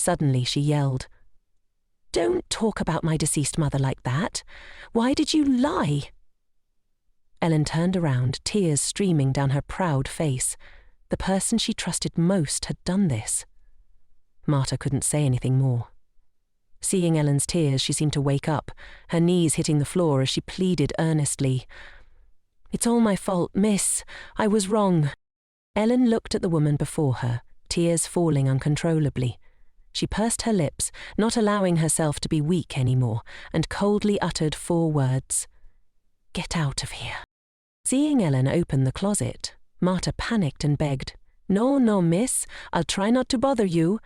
Suddenly she yelled, "Don't talk about my deceased mother like that. Why did you lie?" Ellen turned around, tears streaming down her proud face. The person she trusted most had done this. Marta couldn't say anything more. Seeing Ellen's tears, she seemed to wake up, her knees hitting the floor as she pleaded earnestly. "It's all my fault, miss. I was wrong." Ellen looked at the woman before her, tears falling uncontrollably. She pursed her lips, not allowing herself to be weak anymore, and coldly uttered 4 words. "Get out of here." Seeing Ellen open the closet, Marta panicked and begged, "No, no, miss. I'll try not to bother you."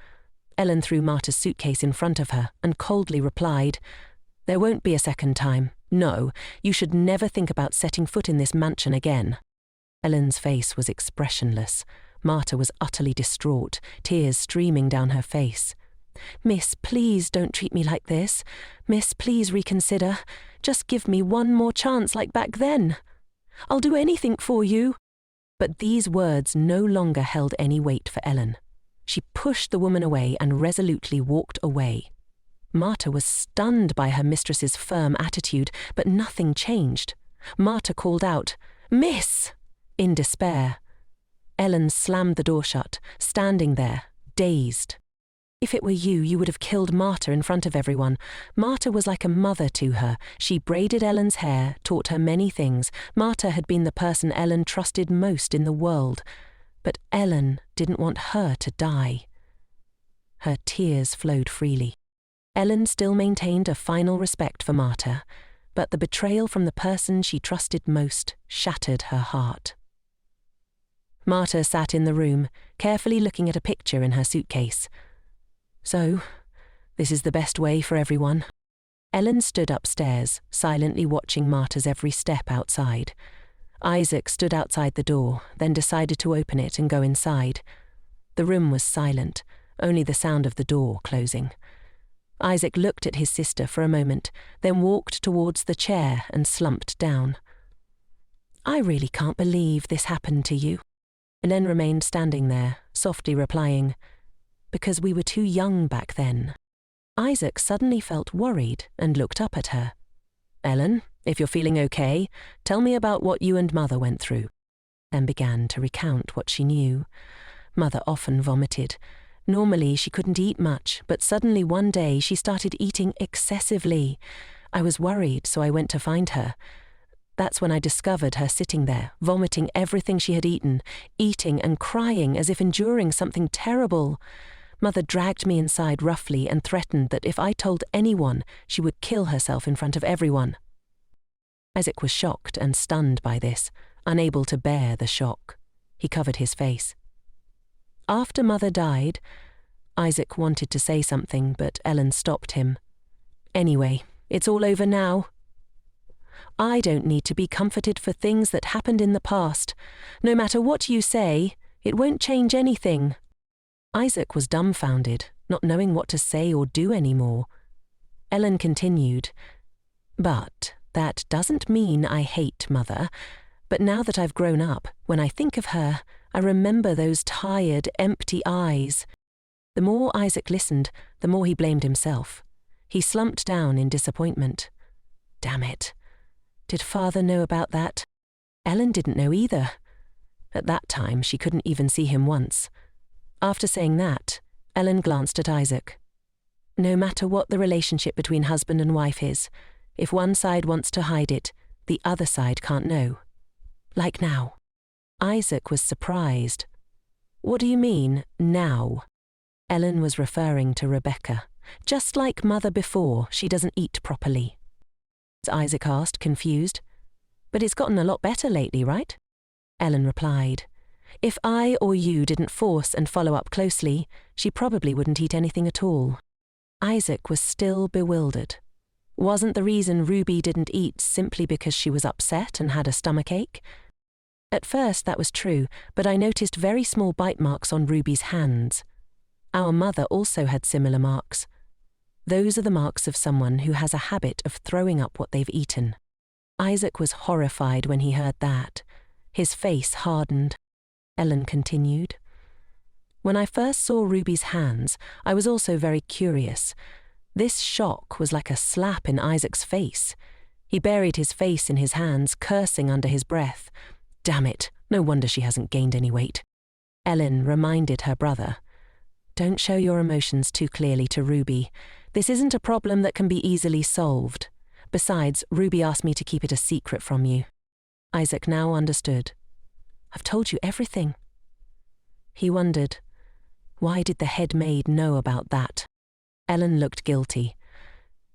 Ellen threw Marta's suitcase in front of her and coldly replied, "There won't be a second time. No, you should never think about setting foot in this mansion again." Ellen's face was expressionless. Marta was utterly distraught, tears streaming down her face. "Miss, please don't treat me like this. Miss, please reconsider. Just give me one more chance like back then. I'll do anything for you." But these words no longer held any weight for Ellen. She pushed the woman away and resolutely walked away. Marta was stunned by her mistress's firm attitude, but nothing changed. Marta called out, "Miss!" in despair. Ellen slammed the door shut, standing there, dazed. If it were you, you would have killed Marta in front of everyone. Marta was like a mother to her. She braided Ellen's hair, taught her many things. Marta had been the person Ellen trusted most in the world. But Ellen didn't want her to die. Her tears flowed freely. Ellen still maintained a final respect for Marta, but the betrayal from the person she trusted most shattered her heart. Marta sat in the room, carefully looking at a picture in her suitcase. "So, this is the best way for everyone." Ellen stood upstairs, silently watching Marta's every step outside. Isaac stood outside the door, then decided to open it and go inside. The room was silent, only the sound of the door closing. Isaac looked at his sister for a moment, then walked towards the chair and slumped down. "I really can't believe this happened to you." Ellen remained standing there, softly replying, "Because we were too young back then." Isaac suddenly felt worried and looked up at her. "Ellen, if you're feeling okay, tell me about what you and Mother went through." Then began to recount what she knew. Mother often vomited. Normally she couldn't eat much, but suddenly one day she started eating excessively. I was worried, so I went to find her. That's when I discovered her sitting there, vomiting everything she had eaten, eating and crying as if enduring something terrible. Mother dragged me inside roughly and threatened that if I told anyone, she would kill herself in front of everyone. Isaac was shocked and stunned by this, unable to bear the shock. He covered his face. After Mother died, Isaac wanted to say something, but Ellen stopped him. "Anyway, it's all over now. I don't need to be comforted for things that happened in the past. No matter what you say, it won't change anything." Isaac was dumbfounded, not knowing what to say or do anymore. Ellen continued, "But that doesn't mean I hate Mother. But now that I've grown up, when I think of her, I remember those tired, empty eyes." The more Isaac listened, the more he blamed himself. He slumped down in disappointment. Damn it. Did Father know about that? Ellen didn't know either. At that time, she couldn't even see him once. After saying that, Ellen glanced at Isaac. No matter what the relationship between husband and wife is, if one side wants to hide it, the other side can't know. Like now. Isaac was surprised. "What do you mean, now?" Ellen was referring to Rebecca. "Just like Mother before, she doesn't eat properly." Isaac asked, confused. "But it's gotten a lot better lately, right?" Ellen replied, "If I or you didn't force and follow up closely, she probably wouldn't eat anything at all." Isaac was still bewildered. Wasn't the reason Ruby didn't eat simply because she was upset and had a stomachache? At first that was true, but I noticed very small bite marks on Ruby's hands. Our mother also had similar marks. Those are the marks of someone who has a habit of throwing up what they've eaten. Isaac was horrified when he heard that. His face hardened. Ellen continued, When I first saw Ruby's hands, I was also very curious. This shock was like a slap in Isaac's face. He buried his face in his hands, cursing under his breath. Damn it, no wonder she hasn't gained any weight. Elle reminded her brother. Don't show your emotions too clearly to Ruby. This isn't a problem that can be easily solved. Besides, Ruby asked me to keep it a secret from you. Isaac now understood. I've told you everything. He wondered, why did the head maid know about that? Ellen looked guilty.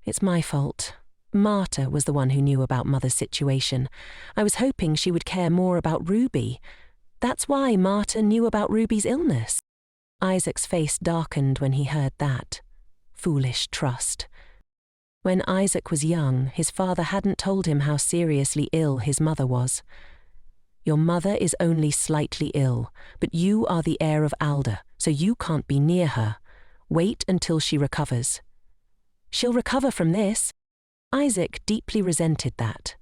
It's my fault. Marta was the one who knew about Mother's situation. I was hoping she would care more about Ruby. That's why Marta knew about Ruby's illness. Isaac's face darkened when he heard that. Foolish trust. When Isaac was young, his father hadn't told him how seriously ill his mother was. Your mother is only slightly ill, but you are the heir of Alda, so you can't be near her. Wait until she recovers. She'll recover from this. Isaac deeply resented that.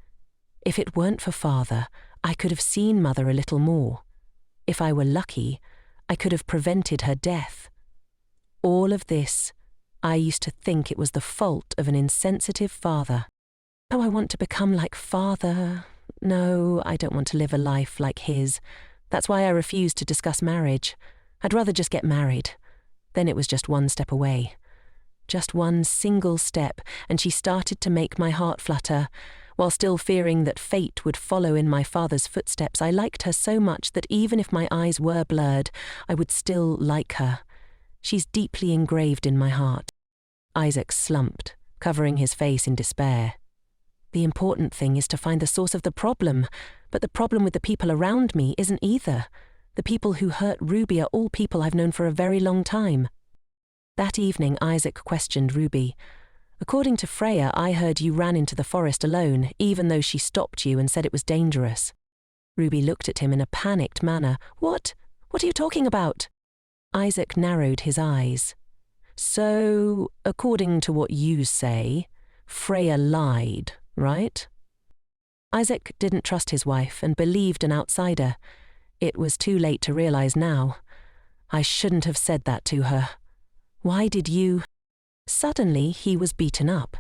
If it weren't for Father, I could have seen Mother a little more. If I were lucky, I could have prevented her death. All of this, I used to think it was the fault of an insensitive father. Oh, I want to become like Father. No, I don't want to live a life like his. That's why I refused to discuss marriage. I'd rather just get married. Then it was just one step away. Just one single step, and she started to make my heart flutter. While still fearing that fate would follow in my father's footsteps, I liked her so much that even if my eyes were blurred, I would still like her. She's deeply engraved in my heart. Isaac slumped, covering his face in despair. The important thing is to find the source of the problem, but the problem with the people around me isn't either. The people who hurt Ruby are all people I've known for a very long time. That evening, Isaac questioned Ruby. According to Freya, I heard you ran into the forest alone, even though she stopped you and said it was dangerous. Ruby looked at him in a panicked manner. What? What are you talking about? Isaac narrowed his eyes. So, according to what you say, Freya lied, right? Isaac didn't trust his wife and believed an outsider. It was too late to realize now. I shouldn't have said that to her. Why did you... Suddenly, he was beaten up.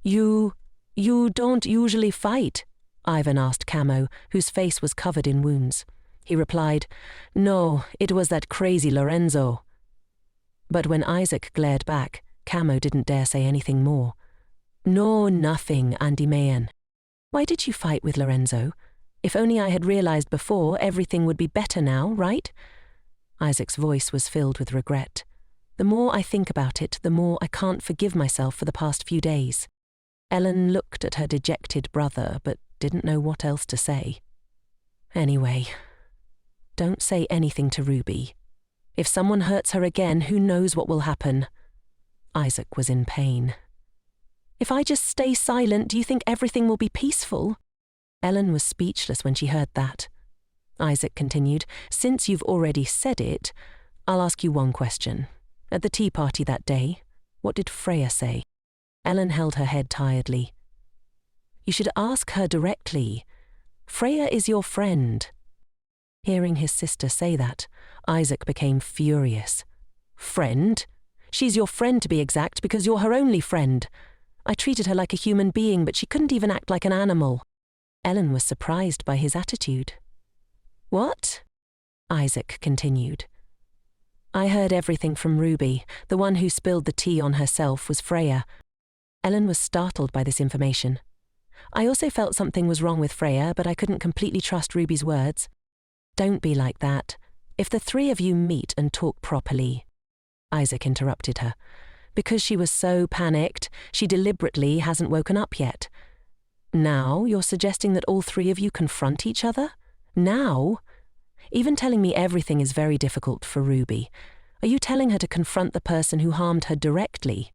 You don't usually fight, Ivan asked Camo, whose face was covered in wounds. He replied, No, it was that crazy Lorenzo. But when Isaac glared back, Camo didn't dare say anything more. No, nothing, Andy Mayen. Why did you fight with Lorenzo? If only I had realized before, everything would be better now, right? Isaac's voice was filled with regret. The more I think about it, the more I can't forgive myself for the past few days. Ellen looked at her dejected brother, but didn't know what else to say. Anyway, don't say anything to Ruby. If someone hurts her again, who knows what will happen? Isaac was in pain. If I just stay silent, do you think everything will be peaceful? Ellen was speechless when she heard that. Isaac continued, Since you've already said it, I'll ask you one question. At the tea party that day, what did Freya say? Ellen held her head tiredly. You should ask her directly. Freya is your friend. Hearing his sister say that, Isaac became furious. Friend? She's your friend to be exact, because you're her only friend. I treated her like a human being, but she couldn't even act like an animal. Ellen was surprised by his attitude. What? Isaac continued. I heard everything from Ruby. The one who spilled the tea on herself was Freya. Ellen was startled by this information. I also felt something was wrong with Freya, but I couldn't completely trust Ruby's words. Don't be like that. If the three of you meet and talk properly... Isaac interrupted her. Because she was so panicked, she deliberately hasn't woken up yet. Now you're suggesting that all three of you confront each other? Now? Even telling me everything is very difficult for Ruby. Are you telling her to confront the person who harmed her directly?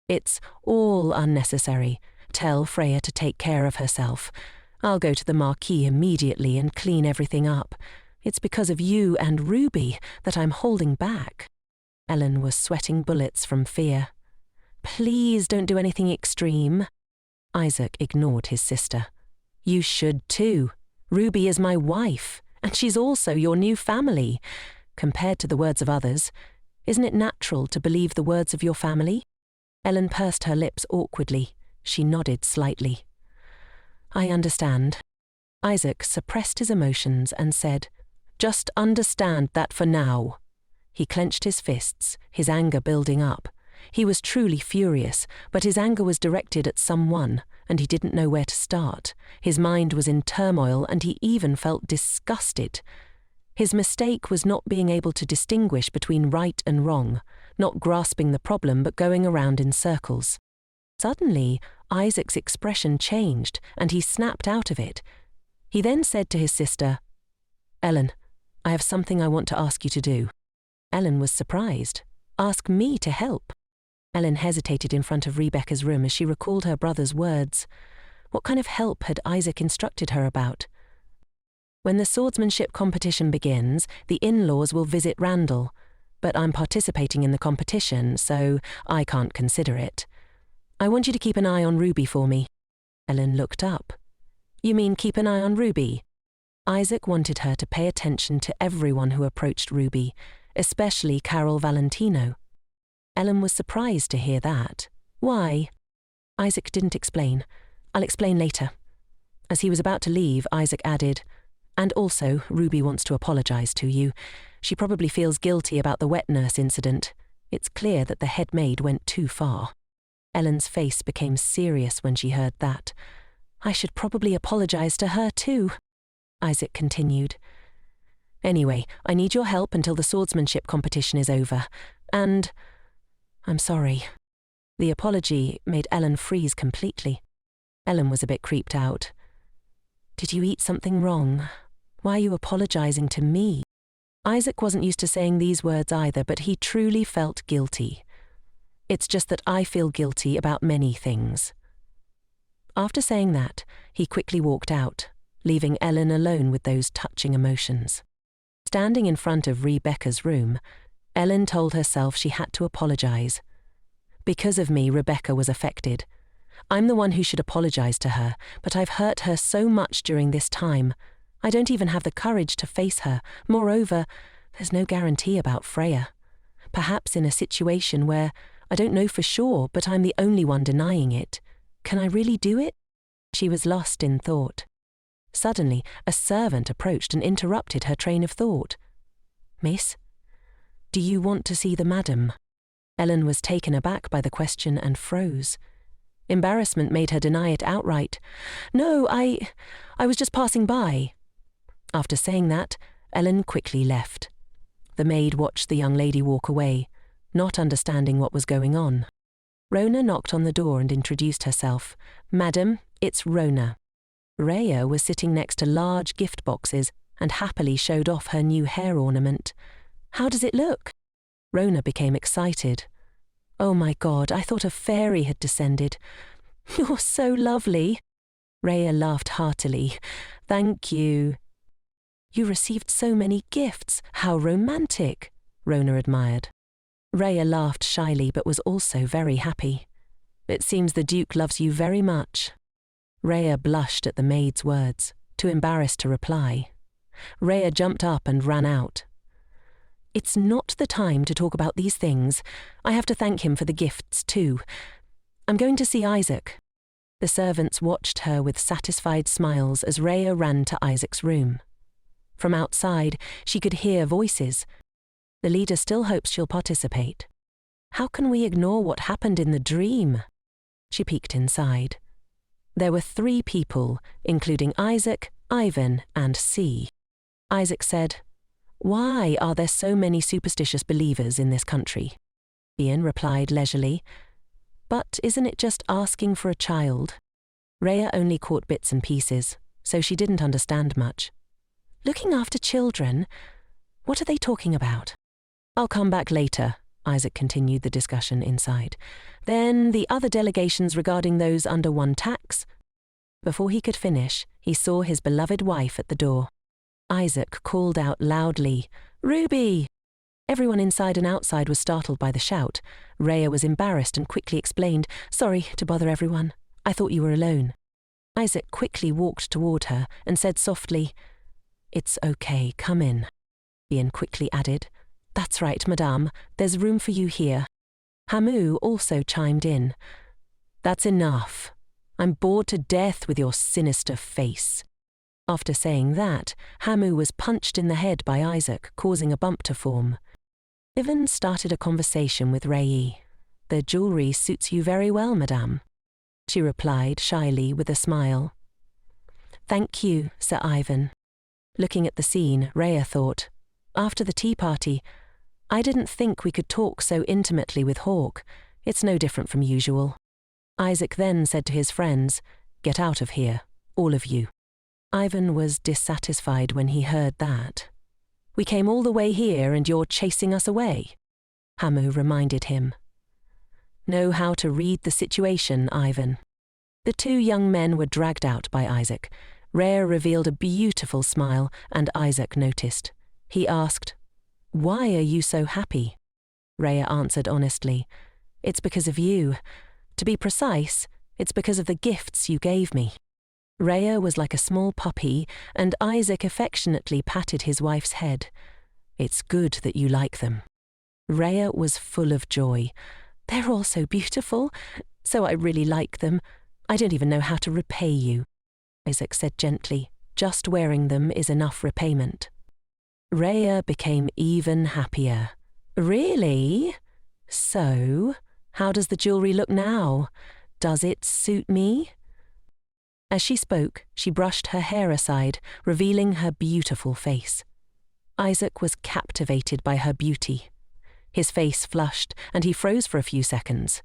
It's all unnecessary. Tell Freya to take care of herself. I'll go to the marquee immediately and clean everything up. It's because of you and Ruby that I'm holding back. Ellen was sweating bullets from fear. Please don't do anything extreme. Isaac ignored his sister. You should too. Ruby is my wife, and she's also your new family. compared to the words of others. Isn't it natural to believe the words of your family? Ellen pursed her lips awkwardly. She nodded slightly. I understand. Isaac suppressed his emotions and said, Just understand that for now. He clenched his fists, his anger building up. He was truly furious, but his anger was directed at someone, and he didn't know where to start. His mind was in turmoil, and he even felt disgusted. His mistake was not being able to distinguish between right and wrong, not grasping the problem but going around in circles. Suddenly, Isaac's expression changed, and he snapped out of it. He then said to his sister, Ellen, I have something I want to ask you to do. Ellen was surprised. Ask me to help. Ellen hesitated in front of Rudbeckia's room as she recalled her brother's words. What kind of help had Isaac instructed her about? When the swordsmanship competition begins, the in-laws will visit Randall, but I'm participating in the competition, so I can't consider it. I want you to keep an eye on Ruby for me. Ellen looked up. You mean keep an eye on Ruby? Isaac wanted her to pay attention to everyone who approached Ruby, especially Carol Valentino. Ellen was surprised to hear that. Why? Isaac didn't explain. I'll explain later. As he was about to leave, Isaac added, And also, Ruby wants to apologize to you. She probably feels guilty about the wet nurse incident. It's clear that the head maid went too far. Ellen's face became serious when she heard that. I should probably apologize to her too, Isaac continued. Anyway, I need your help until the swordsmanship competition is over. And I'm sorry. The apology made Ellen freeze completely. Ellen was a bit creeped out. Did you eat something wrong? Why are you apologizing to me? Isaac wasn't used to saying these words either, but he truly felt guilty. It's just that I feel guilty about many things. After saying that, he quickly walked out, leaving Ellen alone with those touching emotions. Standing in front of Rudbeckia's room, Ellen told herself she had to apologize. Because of me, Rudbeckia was affected. I'm the one who should apologize to her, but I've hurt her so much during this time. I don't even have the courage to face her. Moreover, there's no guarantee about Freya. Perhaps in a situation where I don't know for sure, but I'm the only one denying it. Can I really do it? She was lost in thought. Suddenly, a servant approached and interrupted her train of thought. Miss, do you want to see the madam? Ellen was taken aback by the question and froze. Embarrassment made her deny it outright. No, I was just passing by. After saying that, Ellen quickly left. The maid watched the young lady walk away, not understanding what was going on. Rona knocked on the door and introduced herself. Madam, it's Rona. Rhea was sitting next to large gift boxes and happily showed off her new hair ornament. How does it look? Rona became excited. Oh my God, I thought a fairy had descended. You're so lovely. Rhea laughed heartily. Thank you. You received so many gifts. How romantic, Rona admired. Rhea laughed shyly but was also very happy. It seems the Duke loves you very much. Rhea blushed at the maid's words, too embarrassed to reply. Rhea jumped up and ran out. It's not the time to talk about these things. I have to thank him for the gifts too. I'm going to see Isaac. The servants watched her with satisfied smiles as Rhea ran to Isaac's room. From outside, she could hear voices. The leader still hopes she'll participate. How can we ignore what happened in the dream? She peeked inside. There were 3 people, including Isaac, Ivan, and C. Isaac said, Why are there so many superstitious believers in this country? Ian replied leisurely, But isn't it just asking for a child? Rhea only caught bits and pieces, so she didn't understand much. Looking after children? What are they talking about? I'll come back later, Isaac continued the discussion inside. Then the other delegations regarding those under one tax. Before he could finish, he saw his beloved wife at the door. Isaac called out loudly, Ruby! Everyone inside and outside was startled by the shout. Rhea was embarrassed and quickly explained, Sorry to bother everyone. I thought you were alone. Isaac quickly walked toward her and said softly, It's okay, come in. Ian quickly added. That's right, madame. There's room for you here. Hamu also chimed in. That's enough. I'm bored to death with your sinister face. After saying that, Hamu was punched in the head by Isaac, causing a bump to form. Ivan started a conversation with Rei. The jewellery suits you very well, madame. She replied shyly with a smile. Thank you, Sir Ivan. Looking at the scene, Rhea thought, after the tea party, I didn't think we could talk so intimately with Hawk. It's no different from usual. Isaac then said to his friends, Get out of here, all of you. Ivan was dissatisfied when he heard that. We came all the way here and you're chasing us away. Hamu reminded him. Know how to read the situation, Ivan. The two young men were dragged out by Isaac. Rhea revealed a beautiful smile, and Isaac noticed. He asked, Why are you so happy? Rhea answered honestly, It's because of you. To be precise, it's because of the gifts you gave me. Rhea was like a small puppy, and Isaac affectionately patted his wife's head. It's good that you like them. Rhea was full of joy. They're all so beautiful, so I really like them. I don't even know how to repay you. Isaac said gently, Just wearing them is enough repayment. Rhea became even happier. Really? So, how does the jewellery look now? Does it suit me? As she spoke, she brushed her hair aside, revealing her beautiful face. Isaac was captivated by her beauty. His face flushed, and he froze for a few seconds.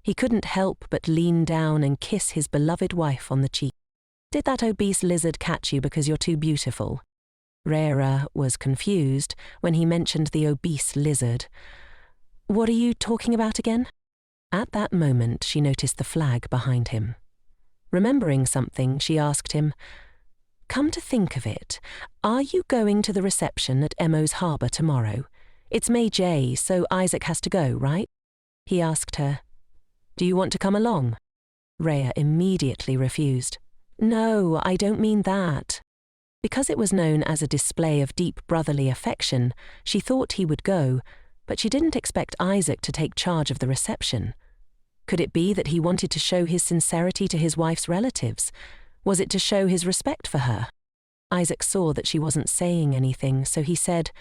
He couldn't help but lean down and kiss his beloved wife on the cheek. Did that obese lizard catch you because you're too beautiful? Rhea was confused when he mentioned the obese lizard. What are you talking about again? At that moment, she noticed the flag behind him. Remembering something, she asked him, Come to think of it, are you going to the reception at Emo's Harbour tomorrow? It's May J, so Isaac has to go, right? He asked her, Do you want to come along? Rhea immediately refused. No, I don't mean that. Because it was known as a display of deep brotherly affection, she thought he would go, but she didn't expect Isaac to take charge of the reception. Could it be that he wanted to show his sincerity to his wife's relatives? Was it to show his respect for her? Isaac saw that she wasn't saying anything, so he said,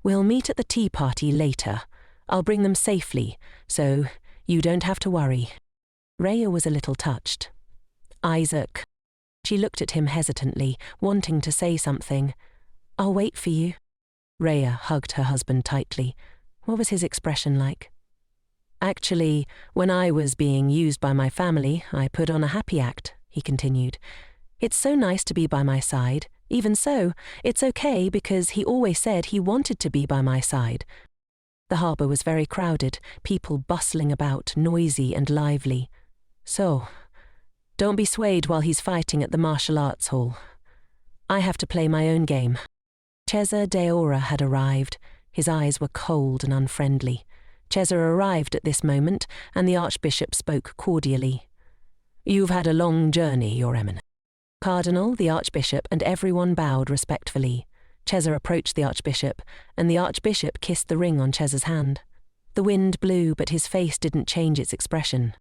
We'll meet at the tea party later. I'll bring them safely, so you don't have to worry. Rhea was a little touched. Isaac. She looked at him hesitantly, wanting to say something. I'll wait for you. Rhea hugged her husband tightly. What was his expression like? Actually, when I was being used by my family, I put on a happy act, he continued. It's so nice to be by my side. Even so, it's okay because he always said he wanted to be by my side. The harbour was very crowded, people bustling about, noisy and lively. So, don't be swayed while he's fighting at the martial arts hall. I have to play my own game. Cesar de Ora had arrived. His eyes were cold and unfriendly. Cesar arrived at this moment, and the Archbishop spoke cordially. You've had a long journey, Your Eminence. Cardinal, the Archbishop, and everyone bowed respectfully. Cesar approached the Archbishop, and the Archbishop kissed the ring on Cesar's hand. The wind blew, but his face didn't change its expression.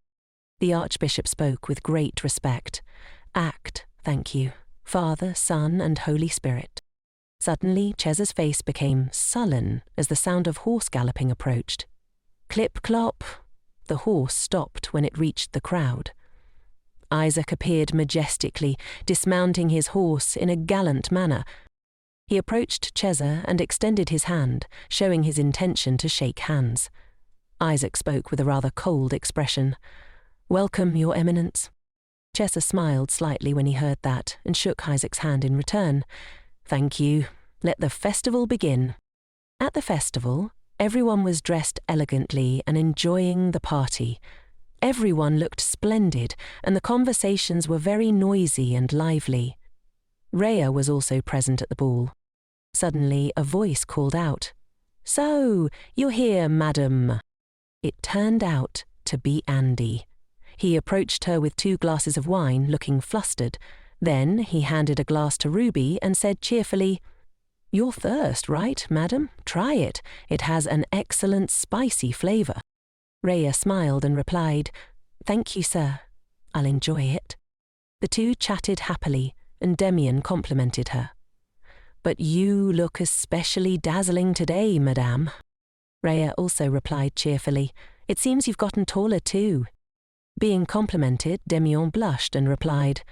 The Archbishop spoke with great respect. Act, thank you, Father, Son, and Holy Spirit. Suddenly, Cesar's face became sullen as the sound of horse galloping approached. Clip-clop. The horse stopped when it reached the crowd. Isaac appeared majestically, dismounting his horse in a gallant manner. He approached Cesar and extended his hand, showing his intention to shake hands. Isaac spoke with a rather cold expression. Welcome, Your Eminence. Cesar smiled slightly when he heard that and shook Isaac's hand in return. Thank you. Let the festival begin. At the festival, everyone was dressed elegantly and enjoying the party. Everyone looked splendid, and the conversations were very noisy and lively. Rhea was also present at the ball. Suddenly, a voice called out, So, you're here, madam. It turned out to be Andy. He approached her with 2 glasses of wine, looking flustered. Then he handed a glass to Ruby and said cheerfully, Your thirst, right, madam? Try it. It has an excellent spicy flavour. Rhea smiled and replied, Thank you, sir. I'll enjoy it. The two chatted happily, and Demian complimented her. But you look especially dazzling today, madame. Rhea also replied cheerfully, It seems you've gotten taller too. Being complimented, Demian blushed and replied,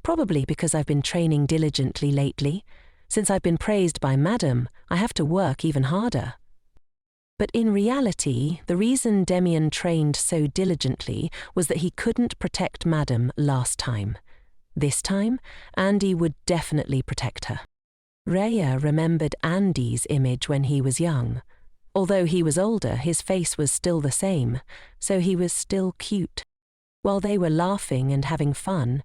Probably because I've been training diligently lately. Since I've been praised by Madame, I have to work even harder. But in reality, the reason Demian trained so diligently was that he couldn't protect Madame last time. This time, Andy would definitely protect her. Rhea remembered Andy's image when he was young. Although he was older, his face was still the same, so he was still cute. While they were laughing and having fun,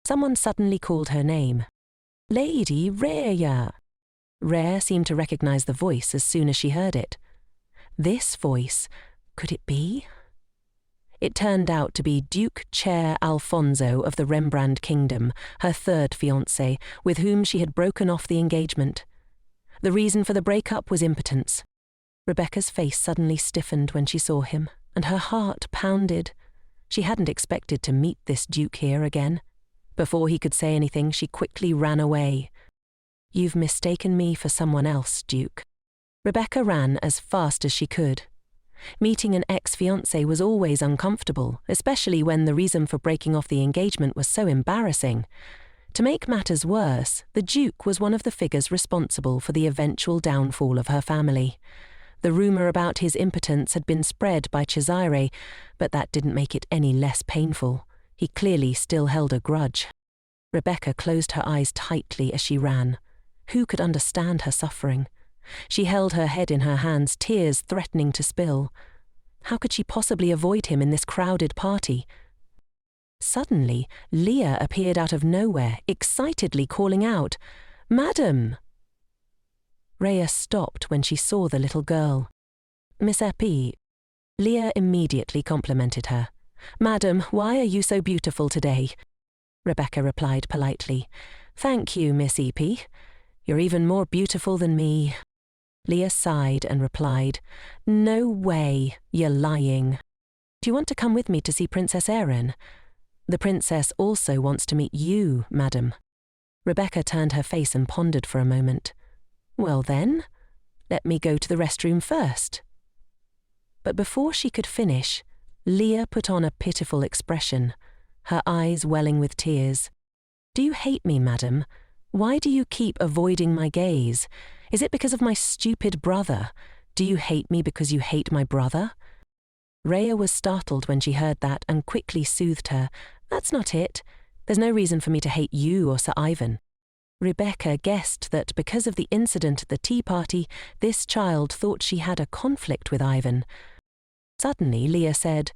someone suddenly called her name. Lady Rhea. Rhea seemed to recognize the voice as soon as she heard it. This voice, could it be? It turned out to be Duke Chair Alfonso of the Rembrandt Kingdom, her third fiancé, with whom she had broken off the engagement. The reason for the breakup was impotence. Rebecca's face suddenly stiffened when she saw him, and her heart pounded. She hadn't expected to meet this Duke here again. Before he could say anything, she quickly ran away. You've mistaken me for someone else, Duke. Rebecca ran as fast as she could. Meeting an ex-fiancé was always uncomfortable, especially when the reason for breaking off the engagement was so embarrassing. To make matters worse, the Duke was one of the figures responsible for the eventual downfall of her family. The rumour about his impotence had been spread by Cesare, but that didn't make it any less painful. He clearly still held a grudge. Rebecca closed her eyes tightly as she ran. Who could understand her suffering? She held her head in her hands, tears threatening to spill. How could she possibly avoid him in this crowded party? Suddenly, Leah appeared out of nowhere, excitedly calling out, Madam! Rhea stopped when she saw the little girl. Miss Epi. Leah immediately complimented her. Madam, why are you so beautiful today? Rebecca replied politely. Thank you, Miss Epi. You're even more beautiful than me. Leah sighed and replied, No way, you're lying. Do you want to come with me to see Princess Erin? The princess also wants to meet you, madam. Rebecca turned her face and pondered for a moment. Well then, let me go to the restroom first. But before she could finish, Leah put on a pitiful expression, her eyes welling with tears. Do you hate me, madam? Why do you keep avoiding my gaze? Is it because of my stupid brother? Do you hate me because you hate my brother? Rhea was startled when she heard that and quickly soothed her. That's not it. There's no reason for me to hate you or Sir Ivan. Rebecca guessed that because of the incident at the tea party, this child thought she had a conflict with Ivan. Suddenly, Leah said,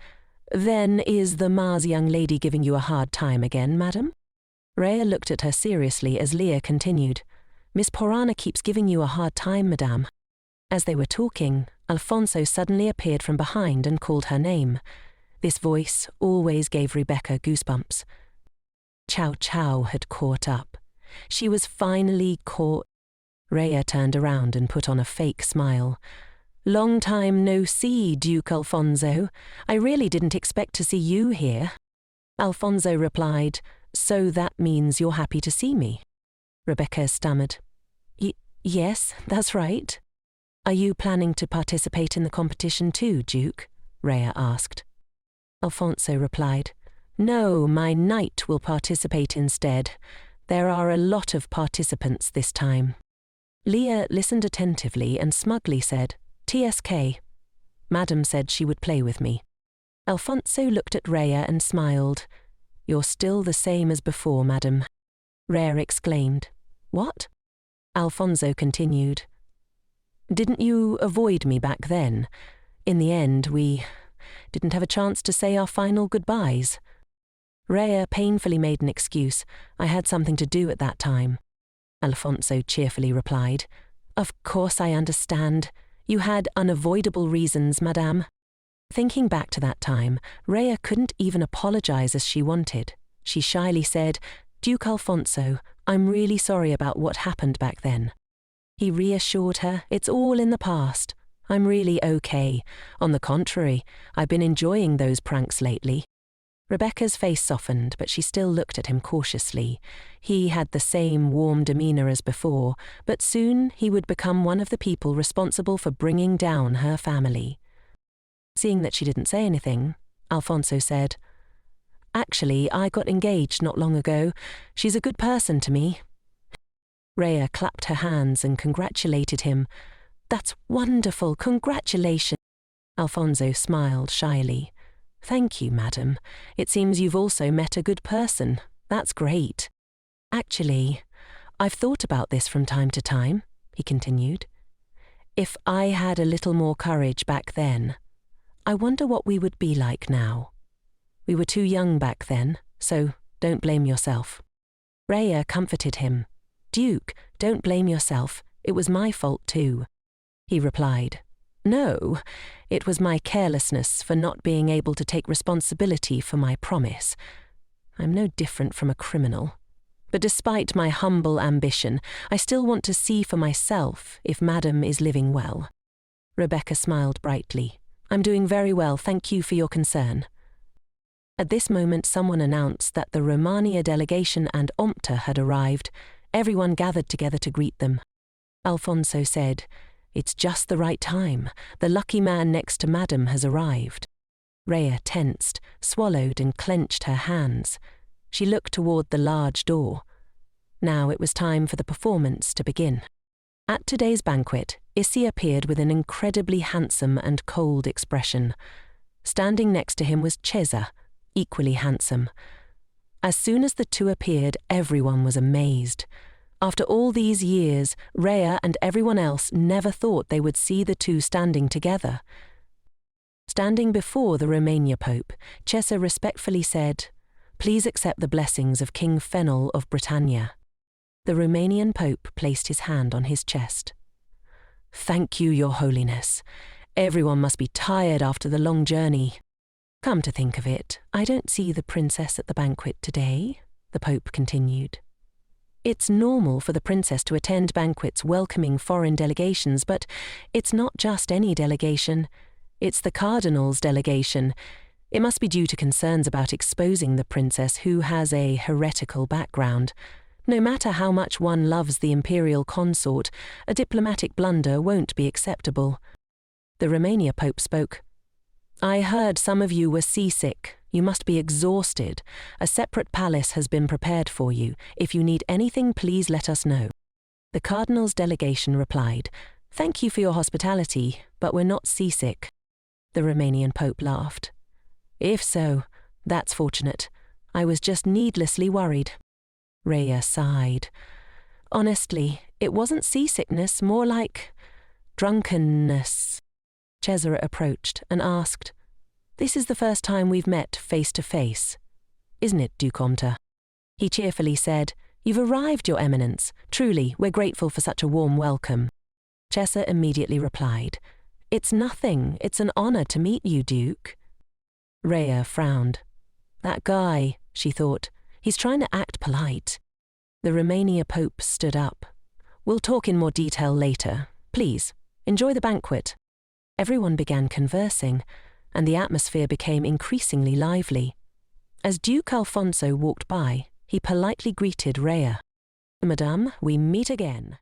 Then is the Mars young lady giving you a hard time again, madam? Rhea looked at her seriously as Leah continued, Miss Porana keeps giving you a hard time, madame. As they were talking, Alfonso suddenly appeared from behind and called her name. This voice always gave Rebecca goosebumps. Chow Chow had caught up. She was finally caught. Rhea turned around and put on a fake smile. Long time no see, Duke Alfonso. I really didn't expect to see you here. Alfonso replied, So that means you're happy to see me? Rebecca stammered. Yes, that's right. Are you planning to participate in the competition too, Duke? Rhea asked. Alfonso replied, No, my knight will participate instead. There are a lot of participants this time. Leah listened attentively and smugly said, TSK. Madam said she would play with me. Alfonso looked at Rhea and smiled. You're still the same as before, madam. Rhea exclaimed. What? Alfonso continued. Didn't you avoid me back then? In the end, we didn't have a chance to say our final goodbyes. Rhea painfully made an excuse. I had something to do at that time. Alfonso cheerfully replied. Of course I understand. You had unavoidable reasons, madame. Thinking back to that time, Rhea couldn't even apologize as she wanted. She shyly said, Duke Alfonso, I'm really sorry about what happened back then. He reassured her, it's all in the past. I'm really okay. On the contrary, I've been enjoying those pranks lately. Rebecca's face softened, but she still looked at him cautiously. He had the same warm demeanor as before, but soon he would become one of the people responsible for bringing down her family. Seeing that she didn't say anything, Alfonso said, Actually, I got engaged not long ago. She's a good person to me. Rhea clapped her hands and congratulated him. That's wonderful, congratulations. Alfonso smiled shyly. Thank you, madam. It seems you've also met a good person. That's great. Actually, I've thought about this from time to time, he continued. If I had a little more courage back then, I wonder what we would be like now. We were too young back then, so don't blame yourself. Rhea comforted him. Duke, don't blame yourself. It was my fault too. He replied, No, it was my carelessness for not being able to take responsibility for my promise. I'm no different from a criminal. But despite my humble ambition, I still want to see for myself if Madam is living well. Rebecca smiled brightly. I'm doing very well, thank you for your concern. At this moment, someone announced that the Romania delegation and Omerta had arrived. Everyone gathered together to greet them. Alfonso said, It's just the right time. The lucky man next to Madam has arrived. Rhea tensed, swallowed and clenched her hands. She looked toward the large door. Now it was time for the performance to begin. At today's banquet, Iske appeared with an incredibly handsome and cold expression. Standing next to him was Cesa, equally handsome. As soon as the two appeared, everyone was amazed. After all these years, Rhea and everyone else never thought they would see the two standing together. Standing before the Romania Pope, Cesa respectfully said, Please accept the blessings of King Fennel of Britannia. The Romanian Pope placed his hand on his chest. Thank you, Your Holiness. Everyone must be tired after the long journey. Come to think of it, I don't see the princess at the banquet today, the Pope continued. It's normal for the princess to attend banquets welcoming foreign delegations, but it's not just any delegation. It's the Cardinal's delegation. It must be due to concerns about exposing the princess, who has a heretical background. No matter how much one loves the imperial consort, a diplomatic blunder won't be acceptable. The Romania Pope spoke. I heard some of you were seasick. You must be exhausted. A separate palace has been prepared for you. If you need anything, please let us know. The Cardinal's delegation replied, Thank you for your hospitality, but we're not seasick. The Romanian Pope laughed. If so, that's fortunate. I was just needlessly worried. Rhea sighed. Honestly, it wasn't seasickness, more like drunkenness. Cesa approached and asked, This is the first time we've met face to face, isn't it, Duke Omerta? He cheerfully said, You've arrived, Your Eminence. Truly, we're grateful for such a warm welcome. Cesa immediately replied, It's nothing. It's an honor to meet you, Duke. Rhea frowned. That guy, she thought, he's trying to act polite. The Romania Pope stood up. We'll talk in more detail later. Please, enjoy the banquet. Everyone began conversing, and the atmosphere became increasingly lively. As Duke Alfonso walked by, he politely greeted Rhea. Madame, we meet again.